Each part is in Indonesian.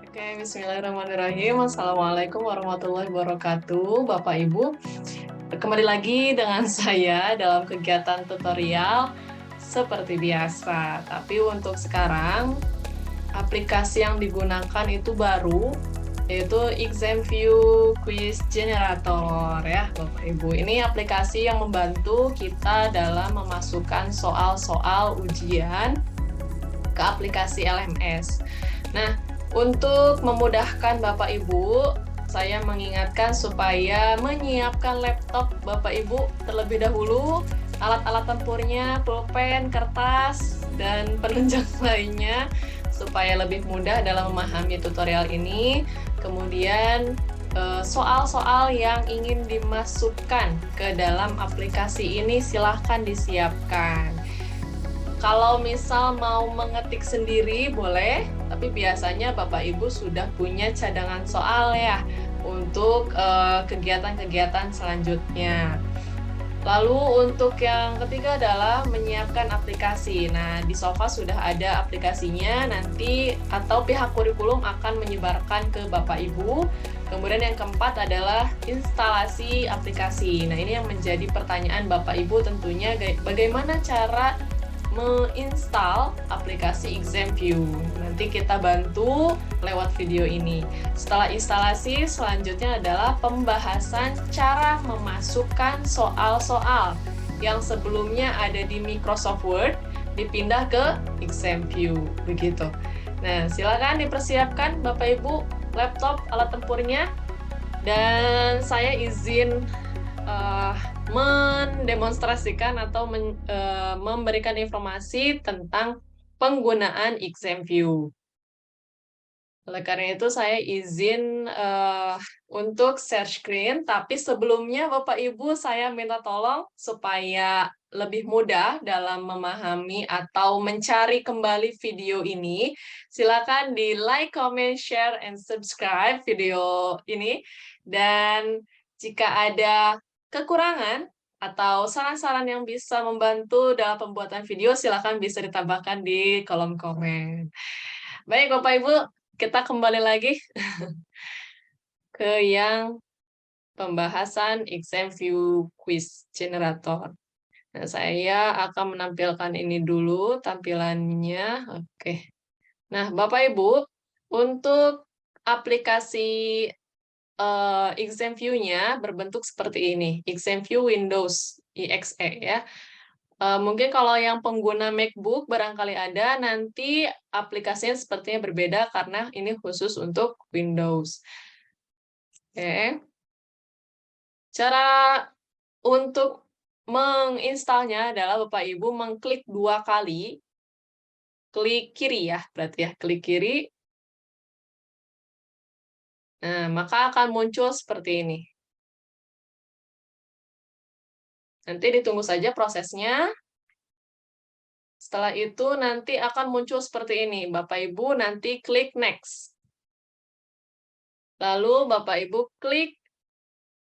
Oke, bismillahirrahmanirrahim. Assalamualaikum warahmatullahi wabarakatuh, Bapak Ibu. Kembali lagi dengan saya dalam kegiatan tutorial seperti biasa. Tapi untuk sekarang, aplikasi yang digunakan itu baru, yaitu ExamView Quiz Generator ya, Bapak Ibu. Ini aplikasi yang membantu kita dalam memasukkan soal-soal ujian ke aplikasi LMS. Nah, untuk memudahkan Bapak Ibu, saya mengingatkan supaya menyiapkan laptop Bapak Ibu terlebih dahulu, alat-alat tempurnya, pulpen, kertas, dan penunjang lainnya, supaya lebih mudah dalam memahami tutorial ini. Kemudian, soal-soal yang ingin dimasukkan ke dalam aplikasi ini silahkan disiapkan. Kalau misal mau mengetik sendiri boleh, tapi biasanya Bapak Ibu sudah punya cadangan soal ya untuk kegiatan-kegiatan selanjutnya. Lalu untuk yang ketiga adalah menyiapkan aplikasi. Nah, di Sofa sudah ada aplikasinya nanti atau pihak kurikulum akan menyebarkan ke Bapak Ibu. Kemudian yang keempat adalah instalasi aplikasi. Nah, ini yang menjadi pertanyaan Bapak Ibu tentunya bagaimana cara menginstal aplikasi ExamView. Nanti kita bantu lewat video ini. Setelah instalasi, selanjutnya adalah pembahasan cara memasukkan soal-soal yang sebelumnya ada di Microsoft Word, dipindah ke ExamView. Begitu. Nah, silakan dipersiapkan Bapak Ibu laptop, alat tempurnya. Dan saya izin mendemonstrasikan atau memberikan informasi tentang penggunaan ExamView. Oleh karena itu saya izin untuk share screen, tapi sebelumnya Bapak Ibu saya minta tolong supaya lebih mudah dalam memahami atau mencari kembali video ini, silakan di like, comment, share, and subscribe video ini. Dan jika ada kekurangan atau saran-saran yang bisa membantu dalam pembuatan video, silakan bisa ditambahkan di kolom komen. Baik, Bapak Ibu, kita kembali lagi ke yang pembahasan ExamView Quiz Generator. Nah, saya akan menampilkan ini dulu tampilannya. Oke. Nah, Bapak Ibu, untuk aplikasi ExamView-nya berbentuk seperti ini, ExamView Windows EXE ya. Mungkin kalau yang pengguna MacBook barangkali ada, nanti aplikasinya sepertinya berbeda karena ini khusus untuk Windows. Oke. Cara untuk menginstalnya adalah Bapak Ibu mengklik 2 kali, klik kiri ya, berarti ya, klik kiri. Nah, maka akan muncul seperti ini. Nanti ditunggu saja prosesnya. Setelah itu nanti akan muncul seperti ini. Bapak Ibu nanti klik next. Lalu Bapak Ibu klik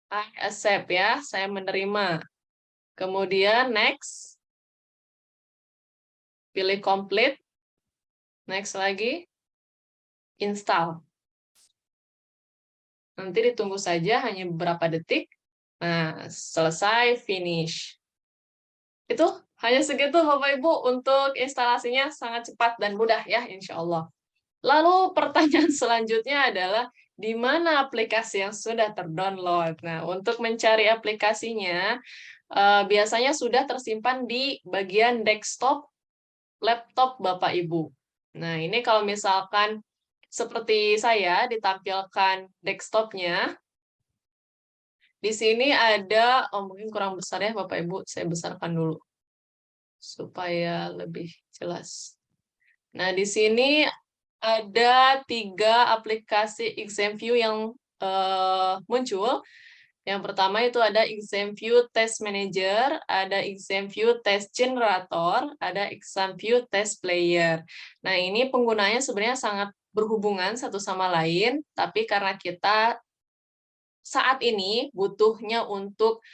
I accept ya, saya menerima. Kemudian next. Pilih complete. Next lagi. Install. Nanti ditunggu saja hanya beberapa detik. Nah, selesai, finish. Itu hanya segitu Bapak Ibu untuk instalasinya sangat cepat dan mudah ya, insya Allah. Lalu pertanyaan selanjutnya adalah, di mana aplikasi yang sudah terdownload? Nah, untuk mencari aplikasinya, biasanya sudah tersimpan di bagian desktop laptop Bapak Ibu. Nah, ini kalau misalkan seperti saya ditampilkan desktopnya, di sini ada, mungkin kurang besar ya Bapak Ibu, saya besarkan dulu supaya lebih jelas. Nah, di sini ada 3 aplikasi ExamView yang muncul. Yang pertama itu ada ExamView Test Manager, ada ExamView Test Generator, ada ExamView Test Player. Nah, ini penggunanya sebenarnya sangat berhubungan satu sama lain, tapi karena kita saat ini butuhnya untuk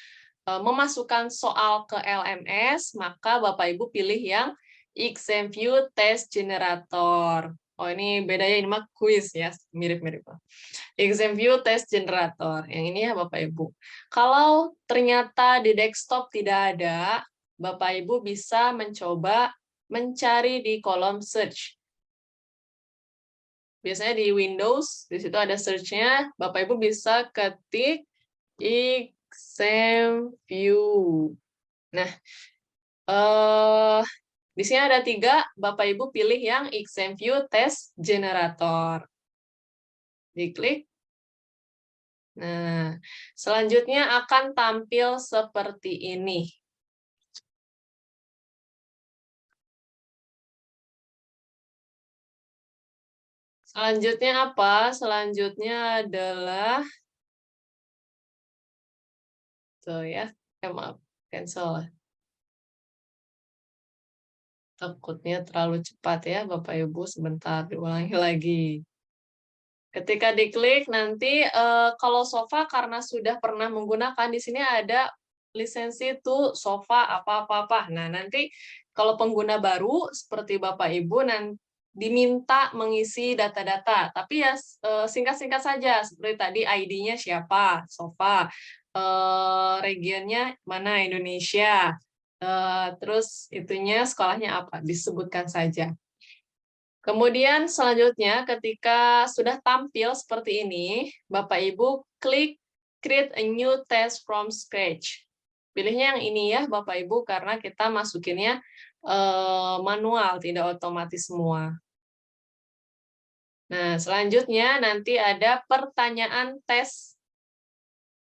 memasukkan soal ke LMS, maka Bapak Ibu pilih yang ExamView Test Generator. Oh, ini bedanya, ini mah quiz ya, mirip-mirip. Exam view test generator. Yang ini ya Bapak Ibu. Kalau ternyata di desktop tidak ada, Bapak Ibu bisa mencoba mencari di kolom search. Biasanya di Windows, di situ ada search-nya, Bapak Ibu bisa ketik exam view. Nah, di sini ada 3, Bapak Ibu pilih yang exam view test generator. Diklik. Nah, selanjutnya akan tampil seperti ini. Selanjutnya apa? Selanjutnya adalah tuh ya, maaf, cancel. Takutnya terlalu cepat ya, Bapak Ibu, sebentar diulangi lagi. Ketika diklik nanti kalau sofa karena sudah pernah menggunakan di sini ada lisensi tuh sofa apa-apa. Nah, nanti kalau pengguna baru seperti Bapak Ibu nanti diminta mengisi data-data, tapi ya singkat-singkat saja seperti tadi ID-nya siapa, sofa, regionnya mana Indonesia, terus itunya sekolahnya apa, disebutkan saja. Kemudian selanjutnya ketika sudah tampil seperti ini, Bapak Ibu klik create a new test from scratch. Pilihnya yang ini ya Bapak Ibu karena kita masukinnya manual, tidak otomatis semua. Nah, selanjutnya nanti ada pertanyaan tes.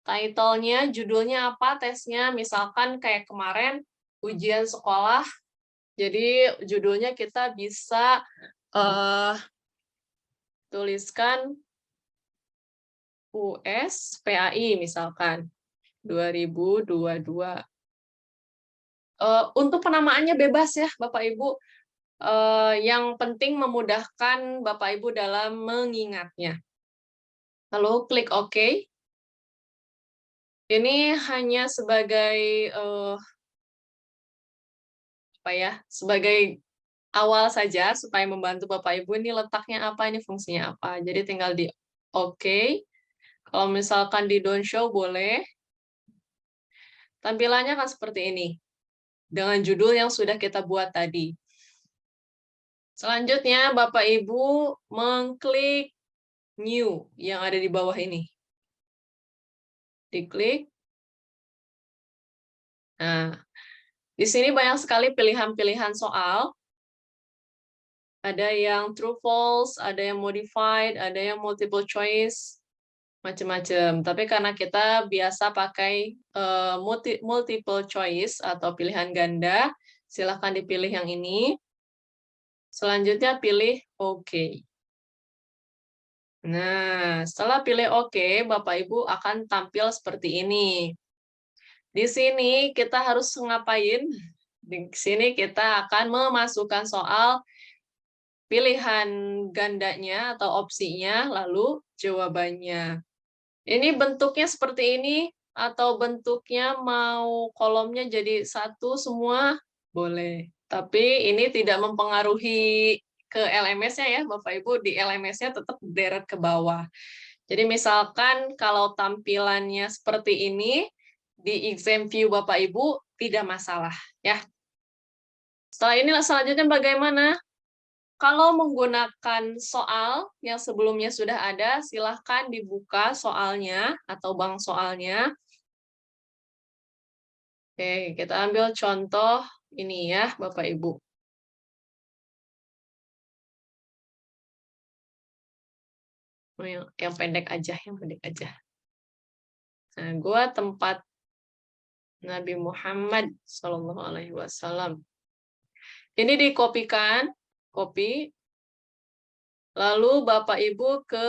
Title-nya, judulnya apa tesnya, misalkan kayak kemarin ujian sekolah, jadi judulnya kita bisa tuliskan US PAI misalkan 2022. Untuk penamaannya bebas ya Bapak Ibu. Yang penting memudahkan Bapak Ibu dalam mengingatnya. Lalu klik OK. Ini hanya sebagai apa ya? Sebagai awal saja supaya membantu Bapak Ibu ini letaknya apa, ini fungsinya apa. Jadi tinggal di OK. Kalau misalkan di don't show boleh. Tampilannya kan seperti ini. Dengan judul yang sudah kita buat tadi. Selanjutnya, Bapak Ibu mengklik New yang ada di bawah ini. Diklik. Nah, di sini banyak sekali pilihan-pilihan soal. Ada yang true false, ada yang modified, ada yang multiple choice, macam-macam. Tapi karena kita biasa pakai multiple choice atau pilihan ganda, silahkan dipilih yang ini. Selanjutnya pilih OK. Nah, setelah pilih OK, Bapak Ibu akan tampil seperti ini. Di sini kita harus ngapain? Di sini kita akan memasukkan soal pilihan gandanya atau opsinya, lalu jawabannya. Ini bentuknya seperti ini, atau bentuknya mau kolomnya jadi satu semua, boleh. Tapi ini tidak mempengaruhi ke LMS-nya ya, Bapak Ibu, di LMS-nya tetap deret ke bawah. Jadi misalkan kalau tampilannya seperti ini, di exam view Bapak Ibu tidak masalah ya. Setelah ini selanjutnya bagaimana? Kalau menggunakan soal yang sebelumnya sudah ada, silahkan dibuka soalnya atau bank soalnya. Oke, kita ambil contoh ini ya, Bapak Ibu. Yang pendek aja, yang pendek aja. Nah, gua tempat Nabi Muhammad SAW. Ini dikopikan, copy. Lalu Bapak Ibu ke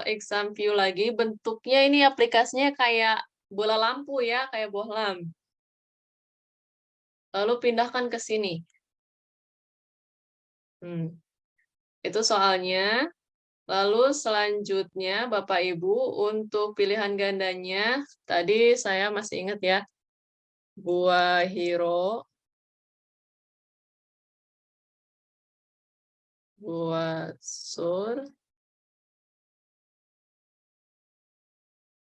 exam view lagi. Bentuknya ini aplikasinya kayak bola lampu ya, kayak bohlam. Lalu pindahkan ke sini. Itu soalnya. Lalu selanjutnya Bapak Ibu untuk pilihan gandanya, tadi saya masih ingat ya, buah hiro, buah kasur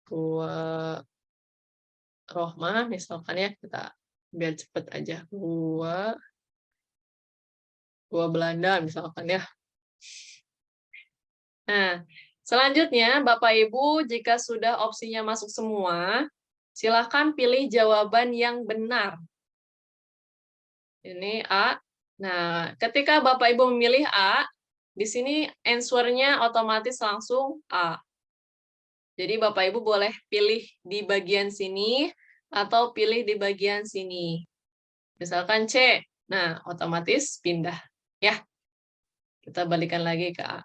gua Rohmah misalkan ya, kita biar cepet aja. Gua Belanda misalkan ya. Nah, selanjutnya Bapak Ibu jika sudah opsinya masuk semua, silahkan pilih jawaban yang benar. Ini A. Nah, ketika Bapak Ibu memilih A, di sini answer-nya otomatis langsung A. Jadi Bapak Ibu boleh pilih di bagian sini atau pilih di bagian sini. Misalkan C. Nah, otomatis pindah. Ya, kita balikan lagi ke A.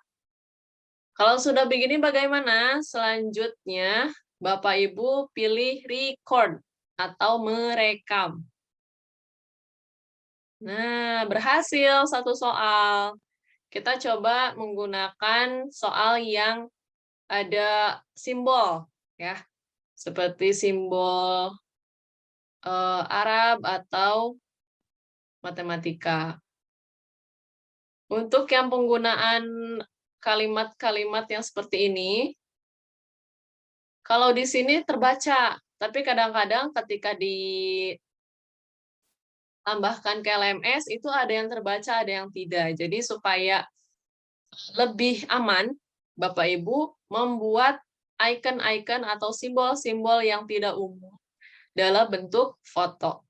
Kalau sudah begini bagaimana? Selanjutnya, Bapak Ibu pilih record atau merekam. Nah, berhasil satu soal. Kita coba menggunakan soal yang ada simbol, ya, seperti simbol Arab atau matematika. Untuk yang penggunaan kalimat-kalimat yang seperti ini, kalau di sini terbaca, tapi kadang-kadang ketika ditambahkan ke LMS itu ada yang terbaca, ada yang tidak. Jadi supaya lebih aman, Bapak Ibu membuat icon-icon atau simbol-simbol yang tidak umum dalam bentuk foto.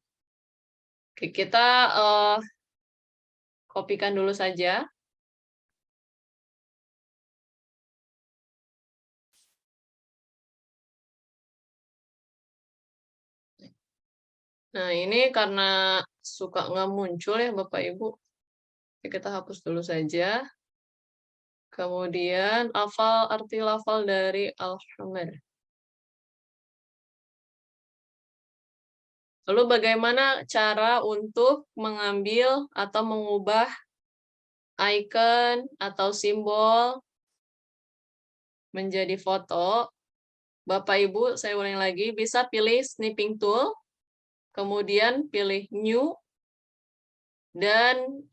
Oke, kita kopikan dulu saja. Nah, ini karena suka nggak muncul ya Bapak Ibu. Oke, kita hapus dulu saja. Kemudian hafal arti lafal dari Al-Hamd. Lalu bagaimana cara untuk mengambil atau mengubah icon atau simbol menjadi foto? Bapak Ibu, saya ulangi lagi, bisa pilih snipping tool, kemudian pilih new, dan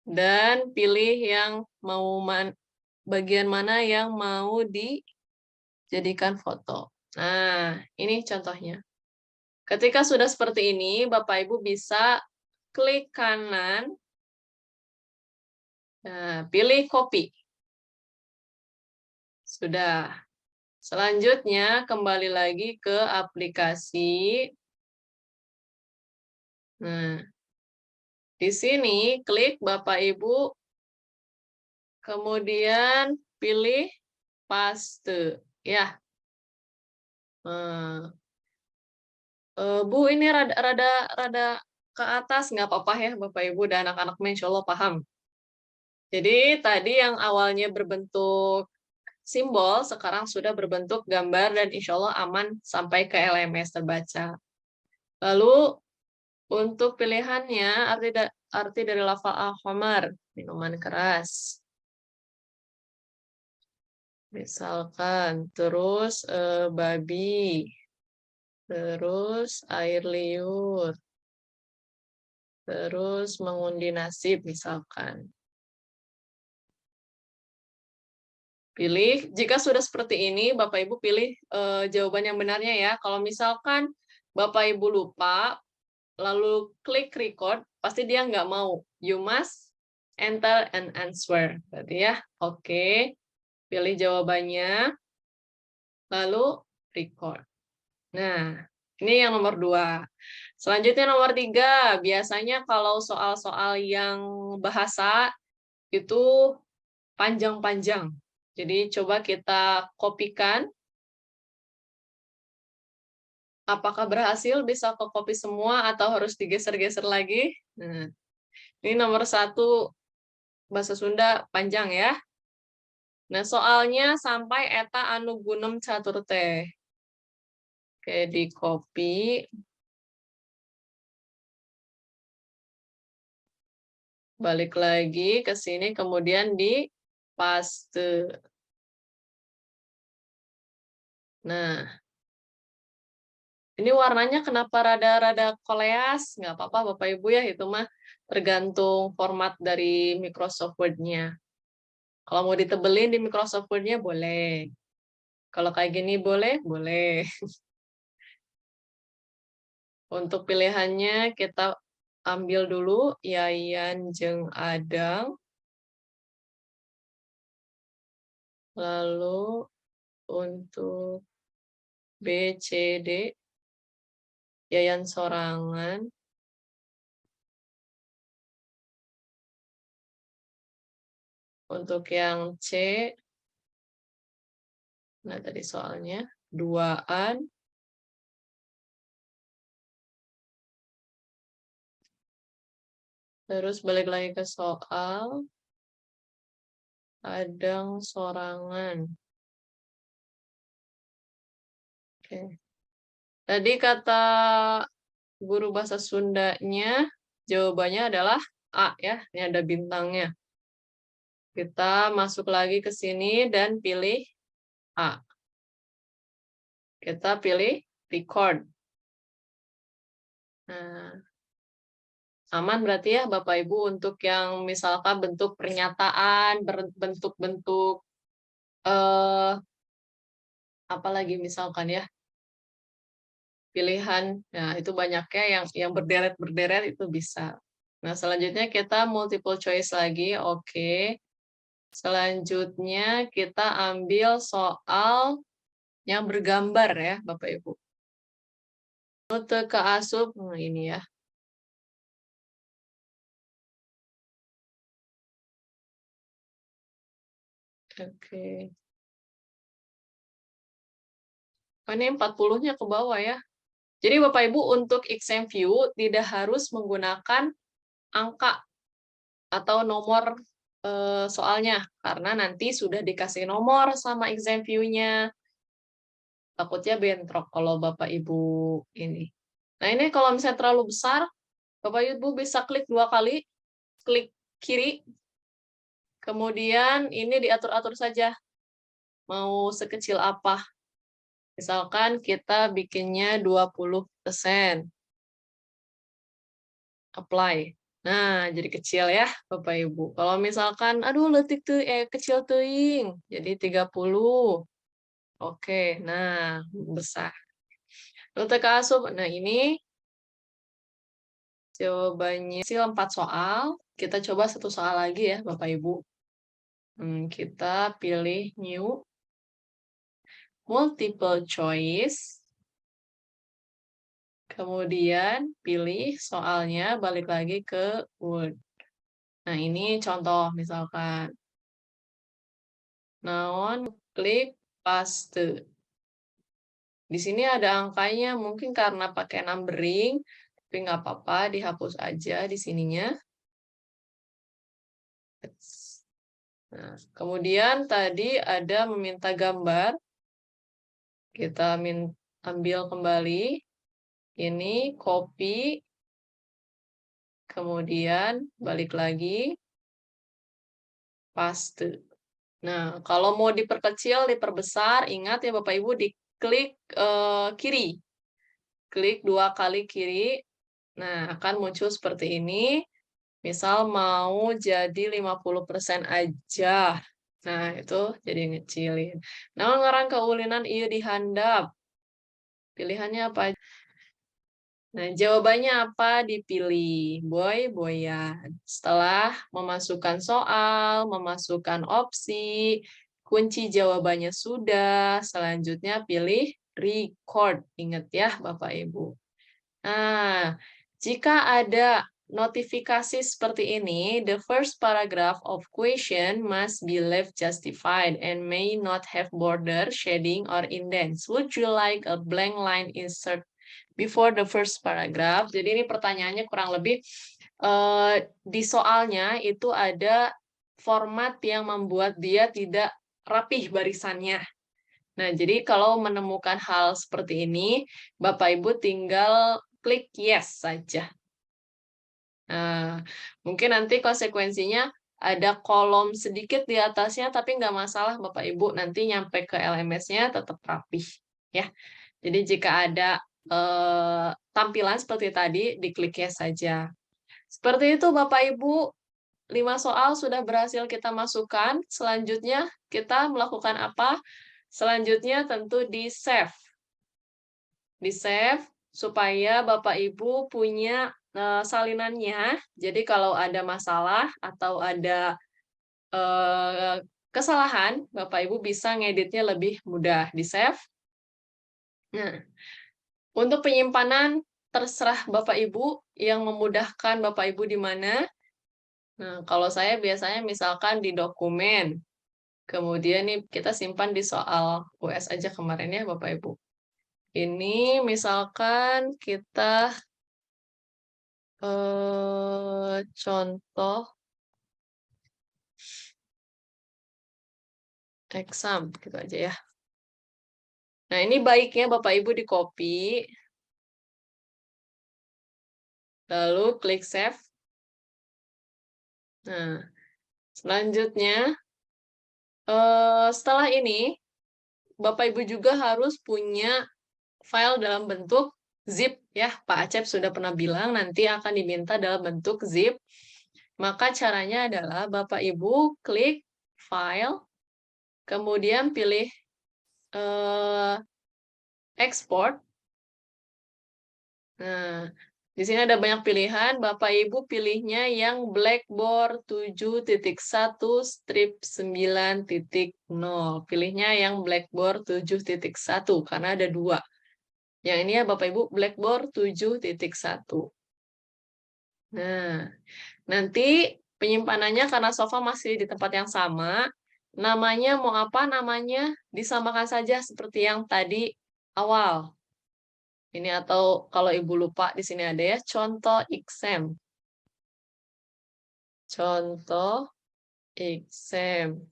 dan pilih yang mau bagian mana yang mau dijadikan foto. Nah, ini contohnya. Ketika sudah seperti ini, Bapak Ibu bisa klik kanan, nah, pilih copy. Sudah. Selanjutnya, kembali lagi ke aplikasi. Nah, di sini klik Bapak Ibu, kemudian pilih paste. Ya. Bu, ini rada ke atas, nggak apa-apa ya Bapak Ibu dan anak-anak insya Allah paham. Jadi tadi yang awalnya berbentuk simbol, sekarang sudah berbentuk gambar dan insya Allah aman sampai ke LMS terbaca. Lalu untuk pilihannya, arti dari lafal al-khamar, minuman keras. Misalkan, terus babi, terus air liur, terus mengundi nasib misalkan. Pilih, jika sudah seperti ini, Bapak Ibu pilih jawaban yang benarnya ya. Kalau misalkan Bapak Ibu lupa, lalu klik record, pasti dia nggak mau. You must enter an answer. Berarti ya, oke. Pilih jawabannya, lalu record. Nah, ini yang nomor 2. Selanjutnya nomor 3, biasanya kalau soal-soal yang bahasa itu panjang-panjang. Jadi coba kita kopikan. Apakah berhasil bisa ke copy semua atau harus digeser-geser lagi? Nah, ini nomor 1 bahasa Sunda panjang ya. Nah, soalnya sampai eta anu gunem catur teh. Oke, di copy. Balik lagi ke sini, kemudian di paste. Nah, Ini warnanya kenapa rada-rada koleas? Nggak apa-apa Bapak Ibu ya, itu mah tergantung format dari Microsoft Word-nya. Kalau mau ditebelin di Microsoft Word-nya boleh. Kalau kayak gini boleh? Boleh. Untuk pilihannya kita ambil dulu Yayan jeung Adang. Lalu untuk B, C, D, Yayan Sorangan. Untuk yang C, nah tadi soalnya, duaan. Terus balik lagi ke soal, Adang Sorangan. Oke. Tadi kata guru bahasa Sundanya, jawabannya adalah A ya, ini ada bintangnya. Kita masuk lagi ke sini dan pilih A. Kita pilih record. Nah, aman berarti ya Bapak Ibu untuk yang misalkan bentuk pernyataan, bentuk-bentuk apalagi misalkan ya pilihan. Nah, itu banyaknya yang berderet-berderet itu bisa. Nah, selanjutnya kita multiple choice lagi. Oke. Selanjutnya kita ambil soal yang bergambar ya, Bapak Ibu. Rute ke asup, ini ya. Oke. Oh, ini 40-nya ke bawah ya. Jadi Bapak Ibu untuk exam view tidak harus menggunakan angka atau nomor soalnya, karena nanti sudah dikasih nomor sama exam view-nya. Takutnya bentrok kalau Bapak Ibu ini. Nah, ini kalau misalnya terlalu besar, Bapak Ibu bisa klik 2 kali, klik kiri, kemudian ini diatur-atur saja, mau sekecil apa. Misalkan kita bikinnya 20%. Apply. Nah, jadi kecil ya, Bapak Ibu. Kalau misalkan, aduh, letik tuh, kecil teuing, jadi 30. Oke, nah, besar. Rute ke asup, nah ini jawabannya hasil 4 soal. Kita coba 1 soal lagi ya, Bapak Ibu. Kita pilih new, multiple choice. Kemudian pilih soalnya, balik lagi ke Word. Nah, ini contoh misalkan. Naon, klik paste. Di sini ada angkanya, mungkin karena pakai numbering, tapi nggak apa-apa, dihapus aja di sininya. Nah, kemudian tadi ada meminta gambar. Kita ambil kembali. Ini copy. Kemudian balik lagi. Paste. Nah, kalau mau diperkecil, diperbesar, ingat ya Bapak Ibu, diklik kiri. Klik 2 kali kiri. Nah, akan muncul seperti ini. Misal mau jadi 50% aja. Nah, itu jadi ngecilin. Nah, ngarang keulinan iya dihandap. Pilihannya apa? Nah, jawabannya apa? Dipilih. Boy, boyan. Setelah memasukkan soal, memasukkan opsi, kunci jawabannya sudah. Selanjutnya pilih record. Ingat ya, Bapak Ibu. Nah, jika ada notifikasi seperti ini, the first paragraph of question must be left justified and may not have border, shading, or indents. Would you like a blank line insert before the first paragraph? Jadi ini pertanyaannya kurang lebih di soalnya itu ada format yang membuat dia tidak rapih barisannya. Nah, jadi kalau menemukan hal seperti ini, Bapak Ibu tinggal klik yes saja. Nah, mungkin nanti konsekuensinya ada kolom sedikit di atasnya, tapi nggak masalah Bapak Ibu, nanti nyampe ke LMS-nya tetap rapih. Ya. Jadi jika ada tampilan seperti tadi, diklik yes saja. Seperti itu Bapak Ibu, 5 soal sudah berhasil kita masukkan. Selanjutnya kita melakukan apa? Selanjutnya tentu di-save. Di-save supaya Bapak Ibu punya salinannya. Jadi kalau ada masalah atau ada kesalahan, Bapak Ibu bisa ngeditnya lebih mudah. Di-save. Nah, untuk penyimpanan terserah Bapak Ibu yang memudahkan Bapak Ibu di mana. Nah, kalau saya biasanya misalkan di dokumen. Kemudian nih kita simpan di soal US aja kemarin ya Bapak Ibu. Ini misalkan kita contoh exam gitu aja ya. Nah, ini baiknya Bapak Ibu di copy, lalu klik save. Nah, selanjutnya setelah ini Bapak Ibu juga harus punya file dalam bentuk zip ya. Pak Acep sudah pernah bilang nanti akan diminta dalam bentuk zip. Maka caranya adalah Bapak Ibu klik file, kemudian pilih export. Nah, di sini ada banyak pilihan, Bapak Ibu pilihnya yang Blackboard 7.1 strip 9.0. Pilihnya yang Blackboard 7.1 karena ada 2. Yang ini ya Bapak Ibu Blackboard 7.1. Nah, nanti penyimpanannya karena sofa masih di tempat yang sama, namanya mau apa namanya disamakan saja seperti yang tadi awal. Ini atau kalau Ibu lupa di sini ada ya contoh exam. Contoh exam.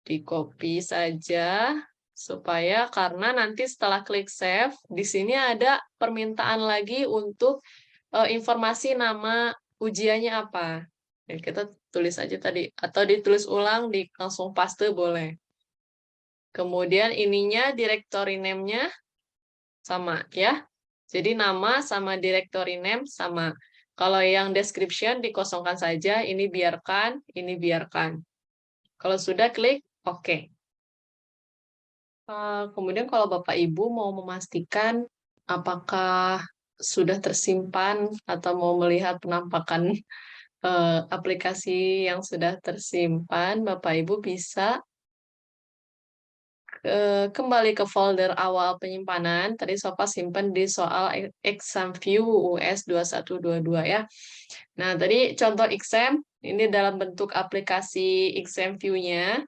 Di copy saja supaya karena nanti setelah klik save di sini ada permintaan lagi untuk informasi nama ujiannya apa. Ya, kita tulis aja tadi atau ditulis ulang di langsung paste boleh. Kemudian ininya directory name-nya sama ya. Jadi nama sama directory name sama. Kalau yang description dikosongkan saja, ini biarkan, ini biarkan. Kalau sudah klik OK. Kemudian kalau Bapak Ibu mau memastikan apakah sudah tersimpan atau mau melihat penampakan aplikasi yang sudah tersimpan, Bapak Ibu bisa kembali ke folder awal penyimpanan. Tadi Sofa simpan di soal exam view US 2122 ya. Nah, tadi contoh exam, ini dalam bentuk aplikasi exam view-nya.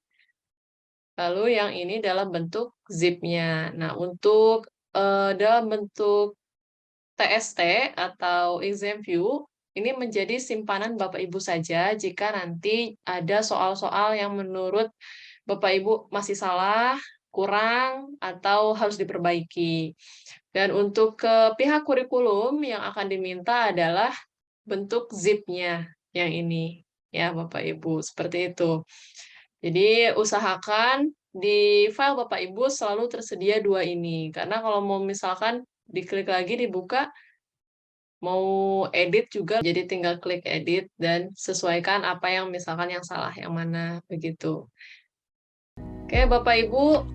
Lalu yang ini dalam bentuk zip-nya. Nah, untuk dalam bentuk TST atau exam view, ini menjadi simpanan Bapak Ibu saja jika nanti ada soal-soal yang menurut Bapak Ibu masih salah, kurang, atau harus diperbaiki. Dan untuk ke pihak kurikulum yang akan diminta adalah bentuk zip-nya yang ini. Ya, Bapak Ibu, seperti itu. Jadi usahakan di file Bapak Ibu selalu tersedia 2 ini. Karena kalau mau misalkan diklik lagi dibuka, mau edit juga, jadi tinggal klik edit dan sesuaikan apa yang misalkan yang salah, yang mana, begitu. Oke, Bapak Ibu,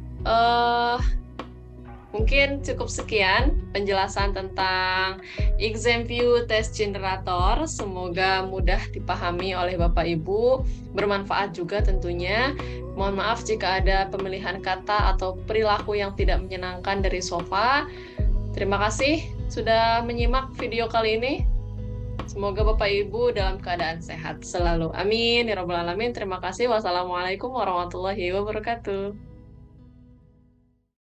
mungkin cukup sekian penjelasan tentang exam view test generator. Semoga mudah dipahami oleh Bapak Ibu, bermanfaat juga tentunya. Mohon maaf jika ada pemilihan kata atau perilaku yang tidak menyenangkan dari Sofa. Terima kasih sudah menyimak video kali ini. Semoga Bapak Ibu dalam keadaan sehat selalu. Amin. Ya Rabbal Alamin. Terima kasih. Wassalamualaikum warahmatullahi wabarakatuh.